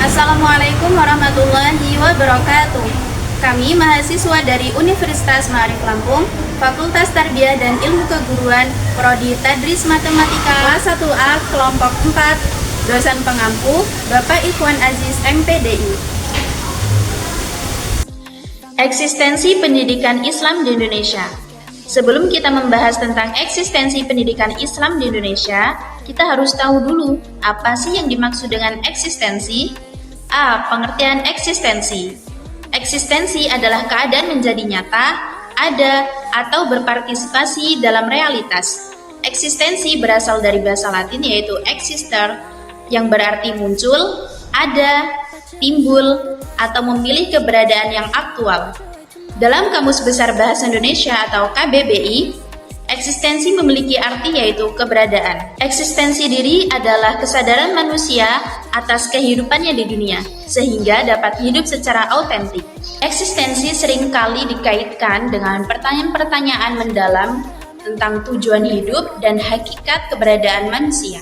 Assalamualaikum warahmatullahi wabarakatuh. Kami mahasiswa dari Universitas Ma'arif Lampung, Fakultas Tarbiyah dan Ilmu Keguruan, Prodi Tadris Matematika kelas 1A kelompok 4, dosen pengampu Bapak Ikhwan Aziz MPDI. Eksistensi pendidikan Islam di Indonesia. Sebelum kita membahas tentang eksistensi pendidikan Islam di Indonesia, kita harus tahu dulu apa sih yang dimaksud dengan eksistensi. A. Pengertian eksistensi. Eksistensi adalah keadaan menjadi nyata, ada, atau berpartisipasi dalam realitas. Eksistensi berasal dari bahasa Latin yaitu exister, yang berarti muncul, ada, timbul, atau memilih keberadaan yang aktual. Dalam Kamus Besar Bahasa Indonesia atau KBBI, eksistensi memiliki arti yaitu keberadaan. Eksistensi diri adalah kesadaran manusia atas kehidupannya di dunia, sehingga dapat hidup secara autentik. Eksistensi seringkali dikaitkan dengan pertanyaan-pertanyaan mendalam tentang tujuan hidup dan hakikat keberadaan manusia.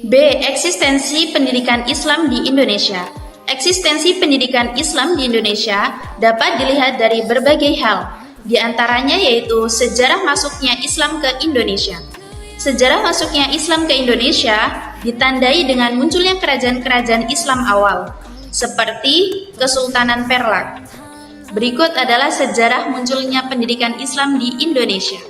B. Eksistensi pendidikan Islam di Indonesia. Eksistensi pendidikan Islam di Indonesia dapat dilihat dari berbagai hal, di antaranya yaitu sejarah masuknya Islam ke Indonesia. Sejarah masuknya Islam ke Indonesia ditandai dengan munculnya kerajaan-kerajaan Islam awal, seperti Kesultanan Perlak. Berikut adalah sejarah munculnya pendidikan Islam di Indonesia.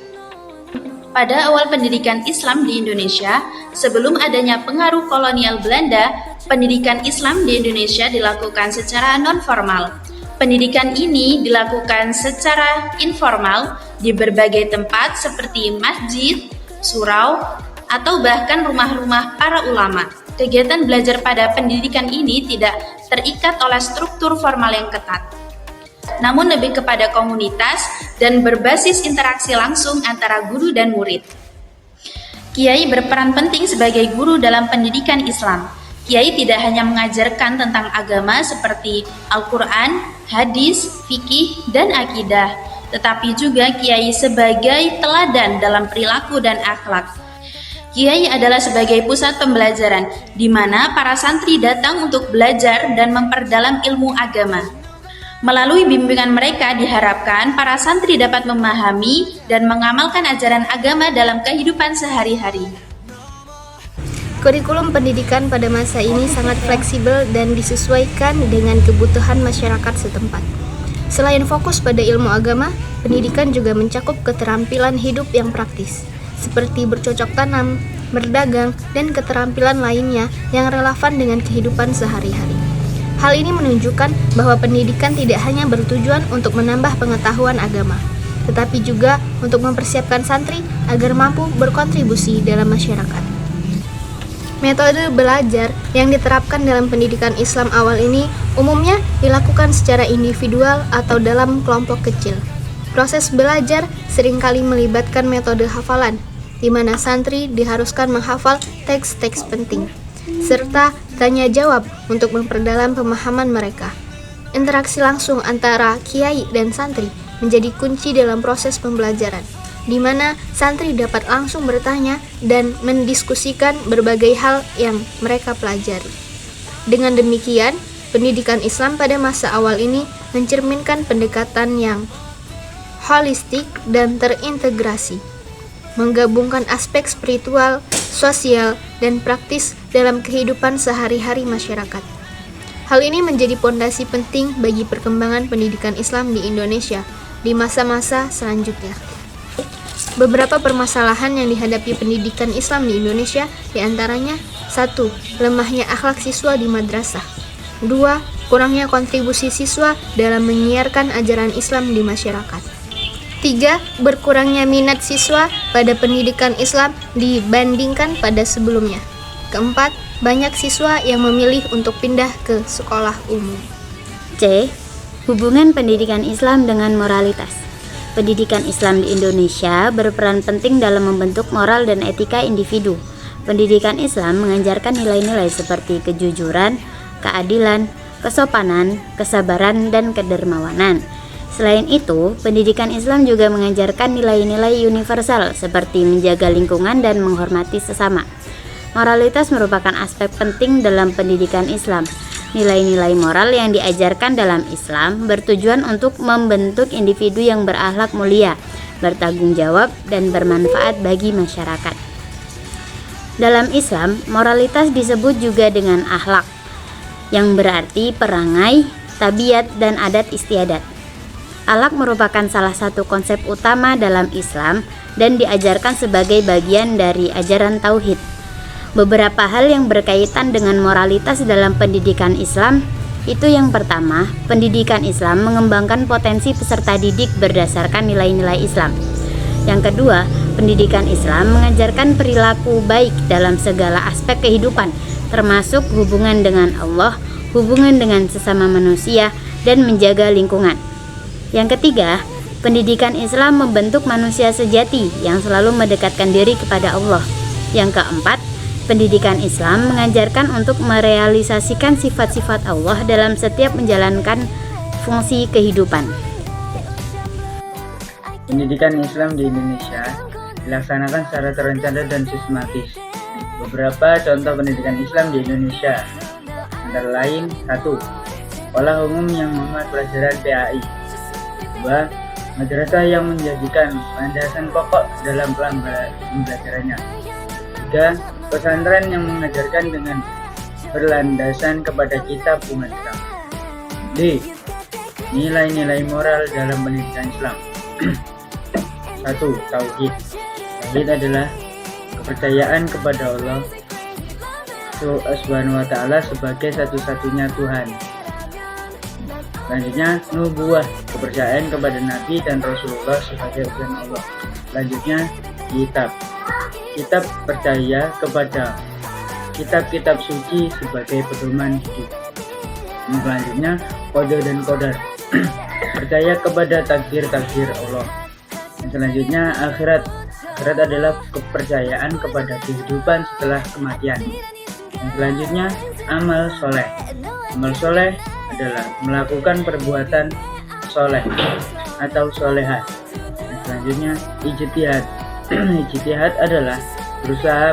Pada awal pendidikan Islam di Indonesia, sebelum adanya pengaruh kolonial Belanda, pendidikan Islam di Indonesia dilakukan secara non-formal. Pendidikan ini dilakukan secara informal di berbagai tempat seperti masjid, surau, atau bahkan rumah-rumah para ulama. Kegiatan belajar pada pendidikan ini tidak terikat oleh struktur formal yang ketat, namun lebih kepada komunitas dan berbasis interaksi langsung antara guru dan murid. Kiai berperan penting sebagai guru dalam pendidikan Islam. Kiai tidak hanya mengajarkan tentang agama seperti Al-Quran, hadis, fikih, dan akidah, tetapi juga Kiai sebagai teladan dalam perilaku dan akhlak. Kiai adalah sebagai pusat pembelajaran, di mana para santri datang untuk belajar dan memperdalam ilmu agama. Melalui bimbingan mereka diharapkan para santri dapat memahami dan mengamalkan ajaran agama dalam kehidupan sehari-hari. Kurikulum pendidikan pada masa ini sangat fleksibel dan disesuaikan dengan kebutuhan masyarakat setempat. Selain fokus pada ilmu agama, pendidikan juga mencakup keterampilan hidup yang praktis, seperti bercocok tanam, berdagang, dan keterampilan lainnya yang relevan dengan kehidupan sehari-hari. Hal ini menunjukkan bahwa pendidikan tidak hanya bertujuan untuk menambah pengetahuan agama, tetapi juga untuk mempersiapkan santri agar mampu berkontribusi dalam masyarakat. Metode belajar yang diterapkan dalam pendidikan Islam awal ini umumnya dilakukan secara individual atau dalam kelompok kecil. Proses belajar seringkali melibatkan metode hafalan, di mana santri diharuskan menghafal teks-teks penting, serta tanya jawab untuk memperdalam pemahaman mereka. Interaksi langsung antara kiai dan santri menjadi kunci dalam proses pembelajaran, di mana santri dapat langsung bertanya dan mendiskusikan berbagai hal yang mereka pelajari. Dengan demikian, pendidikan Islam pada masa awal ini mencerminkan pendekatan yang holistik dan terintegrasi, menggabungkan aspek spiritual, sosial, dan praktis dalam kehidupan sehari-hari masyarakat. Hal ini menjadi pondasi penting bagi perkembangan pendidikan Islam di Indonesia di masa-masa selanjutnya. Beberapa permasalahan yang dihadapi pendidikan Islam di Indonesia diantaranya 1. Lemahnya akhlak siswa di madrasah. 2. Kurangnya kontribusi siswa dalam menyiarkan ajaran Islam di masyarakat. 3. Berkurangnya minat siswa pada pendidikan Islam dibandingkan pada sebelumnya. 4. Banyak siswa yang memilih untuk pindah ke sekolah umum. C. Hubungan pendidikan Islam dengan moralitas. Pendidikan Islam di Indonesia berperan penting dalam membentuk moral dan etika individu. Pendidikan Islam mengajarkan nilai-nilai seperti kejujuran, keadilan, kesopanan, kesabaran, dan kedermawanan. Selain itu, pendidikan Islam juga mengajarkan nilai-nilai universal seperti menjaga lingkungan dan menghormati sesama. Moralitas merupakan aspek penting dalam pendidikan Islam. Nilai-nilai moral yang diajarkan dalam Islam bertujuan untuk membentuk individu yang berakhlak mulia, bertanggung jawab, dan bermanfaat bagi masyarakat. Dalam Islam, moralitas disebut juga dengan akhlak, yang berarti perangai, tabiat, dan adat istiadat. Akhlak merupakan salah satu konsep utama dalam Islam dan diajarkan sebagai bagian dari ajaran tauhid. Beberapa hal yang berkaitan dengan moralitas dalam pendidikan Islam itu yang pertama, pendidikan Islam mengembangkan potensi peserta didik berdasarkan nilai-nilai Islam. Yang kedua, pendidikan Islam mengajarkan perilaku baik dalam segala aspek kehidupan, termasuk hubungan dengan Allah, hubungan dengan sesama manusia, dan menjaga lingkungan. Yang ketiga, pendidikan Islam membentuk manusia sejati yang selalu mendekatkan diri kepada Allah. Yang keempat, pendidikan Islam mengajarkan untuk merealisasikan sifat-sifat Allah dalam setiap menjalankan fungsi kehidupan. Pendidikan Islam di Indonesia dilaksanakan secara terencana dan sistematis. Beberapa contoh pendidikan Islam di Indonesia antara lain: 1. Sekolah umum yang memuat pelajaran PAI. 2. Madrasah yang menjadikan landasan pokok dalam pembelajarannya. 3. Pesantren yang mengajarkan dengan berlandasan kepada kitab umat Islam. D. Nilai-nilai moral dalam pendidikan Islam. 1. Tauhid. Tauhid adalah kepercayaan kepada Allah Subhanahu wa Ta'ala sebagai satu-satunya Tuhan. Selanjutnya, nubuwah, kepercayaan kepada Nabi dan Rasulullah sebagai utusan Allah. Selanjutnya, kitab. Kitab percaya kepada kitab-kitab suci sebagai pedoman hidup. Selanjutnya, qada dan qadar. Percaya kepada takdir-takdir Allah. Dan selanjutnya, akhirat. Akhirat adalah kepercayaan kepada kehidupan setelah kematian. Dan selanjutnya, amal soleh. Amal soleh adalah melakukan perbuatan soleh atau solehah. Dan selanjutnya, ijtihad. Ijtihad adalah berusaha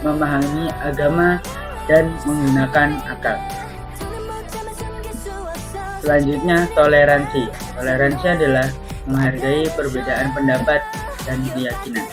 memahami agama dan menggunakan akal. Selanjutnya, toleransi. Toleransi adalah menghargai perbedaan pendapat dan keyakinan.